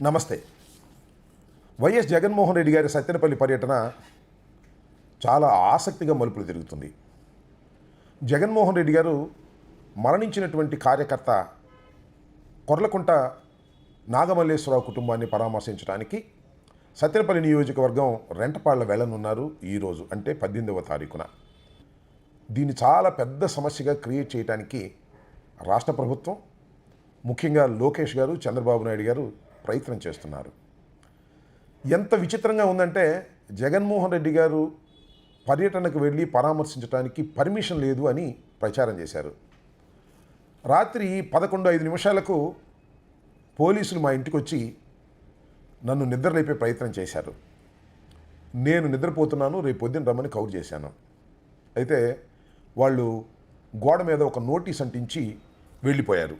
నమస్తే. వైఎస్ జగన్మోహన్ రెడ్డి గారి సత్తెనపల్లి పర్యటన చాలా ఆసక్తిగా మలుపులు తిరుగుతుంది. జగన్మోహన్ రెడ్డి గారు మరణించినటువంటి కార్యకర్త కొర్లకుంట నాగమల్లేశ్వరరావు కుటుంబాన్ని పరామర్శించడానికి సత్తెనపల్లి నియోజకవర్గం రెంటపాళ్ల వెళ్ళనున్నారు. ఈరోజు అంటే 18వ తారీఖున. దీన్ని చాలా పెద్ద సమస్యగా క్రియేట్ చేయడానికి రాష్ట్ర ప్రభుత్వం, ముఖ్యంగా లోకేష్ గారు, చంద్రబాబు నాయుడు గారు ప్రయత్నం చేస్తున్నారు. ఎంత విచిత్రంగా ఉందంటే, జగన్మోహన్ రెడ్డి గారు పర్యటనకు వెళ్ళి పరామర్శించడానికి పర్మిషన్ లేదు అని ప్రచారం చేశారు. రాత్రి 11:05 పోలీసులు మా ఇంటికి వచ్చి నన్ను నిద్రలేపే ప్రయత్నం చేశారు. నేను నిద్రపోతున్నాను, రేపు పొద్దున్న రమ్మని కౌరు చేశాను. అయితే వాళ్ళు గోడ మీద ఒక నోటీస్ అంటించి వెళ్ళిపోయారు.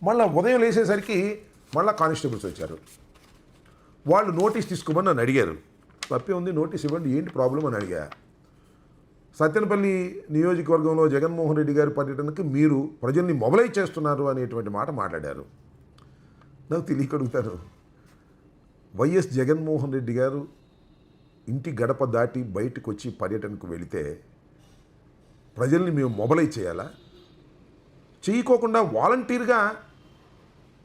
మళ్ళీ ఉదయం లేచేసరికి మళ్ళీ కానిస్టేబుల్స్ వచ్చారు. వాళ్ళు నోటీస్ తీసుకోమని నన్ను అడిగారు. తప్పే ఉంది, నోటీస్ ఇవ్వండి, ఏంటి ప్రాబ్లం అని అడిగా. సత్తెనపల్లి నియోజకవర్గంలో జగన్మోహన్ రెడ్డి గారి పర్యటనకు మీరు ప్రజల్ని మొబలైజ్ చేస్తున్నారు అనేటువంటి మాట మాట్లాడారు. నాకు తెలియకడుగుతాను, వైఎస్ జగన్మోహన్ రెడ్డి గారు ఇంటి గడప దాటి బయటకు వచ్చి పర్యటనకు వెళితే ప్రజల్ని మేము మొబలైజ్ చేయాలా? చేయకోకుండా వాలంటీర్గా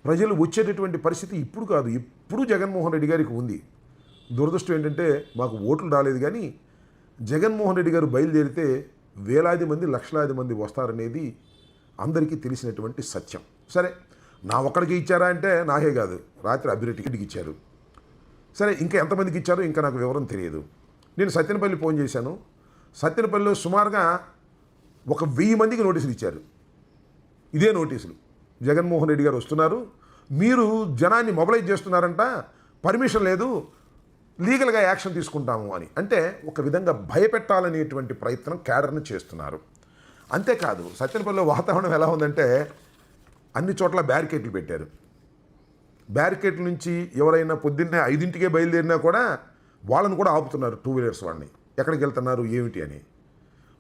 ప్రజలు వచ్చేటటువంటి పరిస్థితి ఇప్పుడు కాదు, ఇప్పుడు జగన్మోహన్ రెడ్డి గారికి ఉంది. దురదృష్టం ఏంటంటే మాకు ఓట్లు రాలేదు, కానీ జగన్మోహన్ రెడ్డి గారు బయలుదేరితే వేలాది మంది, లక్షలాది మంది వస్తారనేది అందరికీ తెలిసినటువంటి సత్యం. సరే, నా ఒక్కడికి ఇచ్చారా అంటే నాకే కాదు, రాత్రి అభిరెడ్డికి ఇచ్చారు. సరే, ఇంకా ఎంతమందికి ఇచ్చారో ఇంకా నాకు వివరం తెలియదు. నేను సత్తెనపల్లి ఫోన్ చేశాను. సత్తెనపల్లిలో సుమారుగా 1000 మందికి నోటీసులు ఇచ్చారు. ఇదే నోటీసులు, జగన్మోహన్ రెడ్డి గారు వస్తున్నారు, మీరు జనాన్ని మొబలైజ్ చేస్తున్నారంట, పర్మిషన్ లేదు, లీగల్గా యాక్షన్ తీసుకుంటాము అని. అంటే ఒక విధంగా భయపెట్టాలనేటువంటి ప్రయత్నం క్యాడర్ని చేస్తున్నారు. అంతేకాదు, సత్తెనపల్లిలో వాతావరణం ఎలా ఉందంటే అన్ని చోట్ల బ్యారికేడ్లు పెట్టారు. బ్యారికేడ్ల నుంచి ఎవరైనా పొద్దున్నే 5ంటికే బయలుదేరినా కూడా వాళ్ళని కూడా ఆపుతున్నారు, 2 వీలర్స్ వాళ్ళని. ఎక్కడికి వెళ్తున్నారు ఏమిటి అని.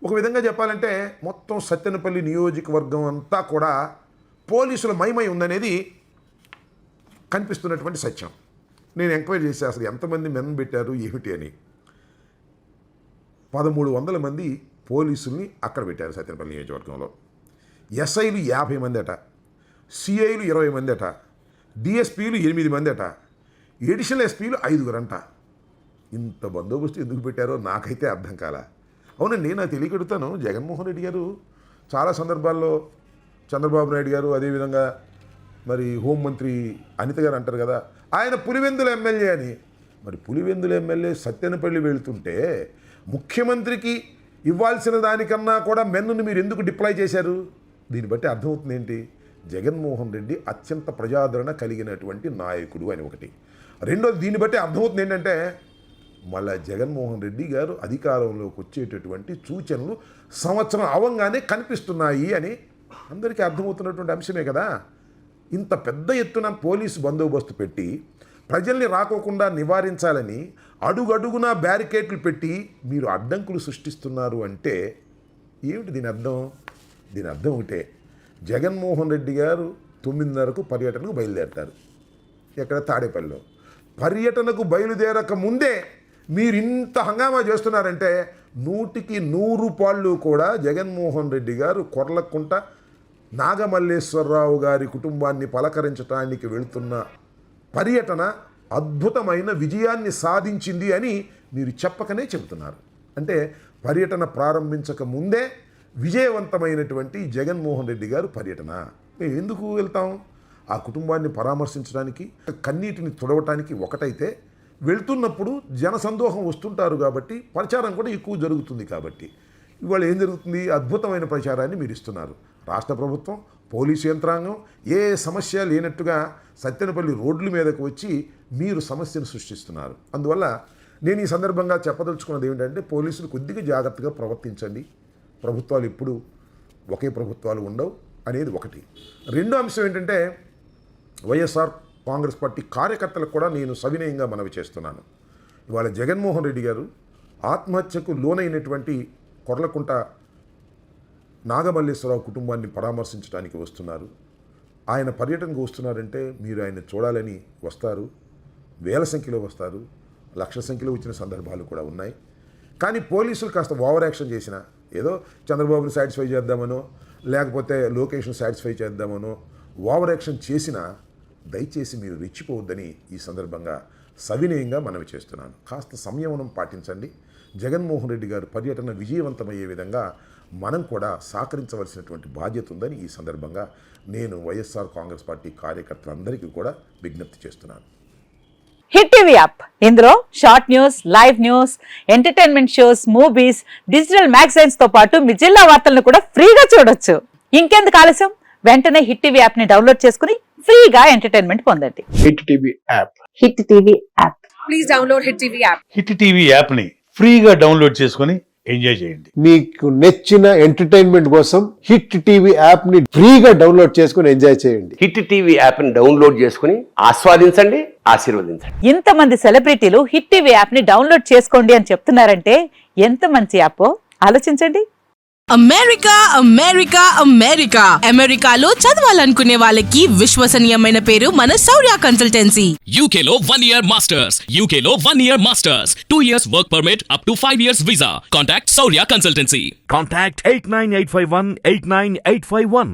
ఒక విధంగా చెప్పాలంటే మొత్తం సత్తెనపల్లి నియోజకవర్గం అంతా కూడా పోలీసుల మయమై ఉందనేది కనిపిస్తున్నటువంటి సత్యం. నేను ఎంక్వైరీ చేస్తే అసలు ఎంతమంది మెన్ పెట్టారు ఏమిటి అని. 1300 మంది పోలీసుల్ని అక్కడ పెట్టారు సత్తెనపల్లి నియోజకవర్గంలో. ఎస్ఐలు 50 మంది అట, సిఐలు 20 మంది అట, డిఎస్పీలు 8 మంది అట, ఎడిషనల్ ఎస్పీలు 5 అంట. ఇంత బందోబస్తు ఎందుకు పెట్టారో నాకైతే అర్థం కాల. అవునండి, నాకు తెలియకడుగుతాను, జగన్మోహన్ రెడ్డి గారు చాలా సందర్భాల్లో చంద్రబాబు నాయుడు గారు, అదేవిధంగా మరి హోంమంత్రి అనిత గారు అంటారు కదా, ఆయన పులివెందుల ఎమ్మెల్యే అని. మరి పులివెందుల ఎమ్మెల్యే సత్తెనపల్లి వెళుతుంటే ముఖ్యమంత్రికి ఇవ్వాల్సిన దానికన్నా కూడా మెన్నును మీరు ఎందుకు డిప్లాయ్ చేశారు? దీన్ని బట్టి అర్థమవుతుంది ఏంటి, జగన్మోహన్ రెడ్డి అత్యంత ప్రజాదరణ కలిగినటువంటి నాయకుడు అని ఒకటి. రెండోది, దీన్ని బట్టి అర్థమవుతుంది ఏంటంటే మళ్ళా జగన్మోహన్ రెడ్డి గారు అధికారంలోకి వచ్చేటటువంటి సూచనలు సంవత్సరం అవంగానే కనిపిస్తున్నాయి అని అందరికీ అర్థమవుతున్నటువంటి అంశమే కదా. ఇంత పెద్ద ఎత్తున పోలీసు బందోబస్తు పెట్టి ప్రజల్ని రాకోకుండా నివారించాలని అడుగడుగునా బ్యారికేడ్లు పెట్టి మీరు అడ్డంకులు సృష్టిస్తున్నారు అంటే ఏమిటి దీని అర్థం? దీని అర్థం ఒకటే, జగన్మోహన్ రెడ్డి గారు 9:30కు పర్యటనకు బయలుదేరతారు. ఎక్కడ? తాడేపల్లిలో. పర్యటనకు బయలుదేరక ముందే మీరు ఇంత హంగామా చేస్తున్నారంటే 100కి 100 పాళ్ళు కూడా జగన్మోహన్ రెడ్డి గారు కొర్లకుంట నాగమల్లేశ్వరరావు గారి కుటుంబాన్ని పలకరించడానికి వెళుతున్న పర్యటన అద్భుతమైన విజయాన్ని సాధించింది అని మీరు చెప్పకనే చెబుతున్నారు. అంటే పర్యటన ప్రారంభించక ముందే విజయవంతమైనటువంటి జగన్మోహన్ రెడ్డి గారు పర్యటన. మేము ఎందుకు వెళ్తాం? ఆ కుటుంబాన్ని పరామర్శించడానికి, కన్నీటిని తుడవటానికి ఒకటైతే, వెళ్తున్నప్పుడు జనసందోహం వస్తుంటారు కాబట్టి ప్రచారం కూడా ఎక్కువ జరుగుతుంది. కాబట్టి ఇవాళ ఏం జరుగుతుంది? అద్భుతమైన ప్రచారాన్ని మీరు ఇస్తున్నారు. రాష్ట్ర ప్రభుత్వం, పోలీసు యంత్రాంగం ఏ సమస్య లేనట్టుగా సత్తెనపల్లి రోడ్ల మీదకు వచ్చి మీరు సమస్యను సృష్టిస్తున్నారు. అందువల్ల నేను ఈ సందర్భంగా చెప్పదలుచుకున్నది ఏమిటంటే, పోలీసులు కొద్దిగా జాగ్రత్తగా ప్రవర్తించండి. ప్రభుత్వాలు ఎప్పుడు ఒకే ప్రభుత్వాలు ఉండవు అనేది ఒకటి. రెండో అంశం ఏంటంటే, వైఎస్ఆర్ కాంగ్రెస్ పార్టీ కార్యకర్తలకు కూడా నేను సవినయంగా మనవి చేస్తున్నాను. ఇవాళ జగన్మోహన్ రెడ్డి గారు ఆత్మహత్యకు లోనైనటువంటి కొర్లకుంట నాగమల్లేశ్వరరావు కుటుంబాన్ని పరామర్శించడానికి వస్తున్నారు. ఆయన పర్యటనకు వస్తున్నారంటే మీరు ఆయన చూడాలని వస్తారు, వేల సంఖ్యలో వస్తారు, లక్షల సంఖ్యలో వచ్చిన సందర్భాలు కూడా ఉన్నాయి. కానీ పోలీసులు కాస్త ఓవర్ యాక్షన్ చేసిన, ఏదో చంద్రబాబుని సాటిస్ఫై చేద్దామనో లేకపోతే లోకేష్ను సాటిస్ఫై చేద్దామనో ఓవర్ యాక్షన్ చేసినా దయచేసి మీరు రెచ్చిపోవద్దని ఈ సందర్భంగా సవినయంగా మనవి చేస్తున్నాను. కాస్త సంయమనం పాటించండి. జగన్మోహన్ రెడ్డి గారి పర్యటన విజయవంతమయ్యే విధంగా మనం కూడా సహకరించవలసినటువంటి బాధ్యత ఉందని ఈ సందర్భంగా నేను వైఎస్ఆర్ కాంగ్రెస్ పార్టీ కార్యకర్తలందరికీ కూడా విజ్ఞప్తి చేస్తున్నాను. హిట్ టీవీ యాప్, ఇందులో short news, live news, entertainment shows, movies, digital magazines తో పాటు మీ జిల్లా వార్తలను కూడా ఫ్రీగా చూడొచ్చు. ఇంకెందుకు ఆలస్యం, వెంటనే హిట్ టీవీ యాప్ ని డౌన్లోడ్ చేసుకుని ఫ్రీగా ఎంటర్టైన్మెంట్ పొందండి. Hit TV app. Hit TV app. Please download hit TV app. Hit TV app ని ఫ్రీగా డౌన్లోడ్ చేసుకొని ఎంజాయ్ చేయండి. మీకు నచ్చిన ఎంటర్టైన్మెంట్ కోసం హిట్ టీవీ యాప్ ని ఫ్రీగా డౌన్లోడ్ చేసుకొని ఎంజాయ్ చేయండి. హిట్ టీవీ యాప్ ని డౌన్లోడ్ చేసుకుని ఆస్వాదించండి, ఆశీర్వదించండి. ఇంతమంది సెలబ్రిటీలు హిట్ టీవీ యాప్ ని డౌన్లోడ్ చేసుకోండి అని చెప్తున్నారంటే ఎంత మంచి యాప్ ఆలోచించండి. అమెరికా అమెరికా అమెరికా అమెరికాలో చదవాలనుకునే వాళ్ళకి విశ్వసనీయమైన పేరు మన శౌర్య కన్సల్టెన్సీ. UK లో 1 year masters. UK లో 1 year masters. 2 years work permit up to 5 years visa. Contact Saurya Consultancy. Contact 89851 89851.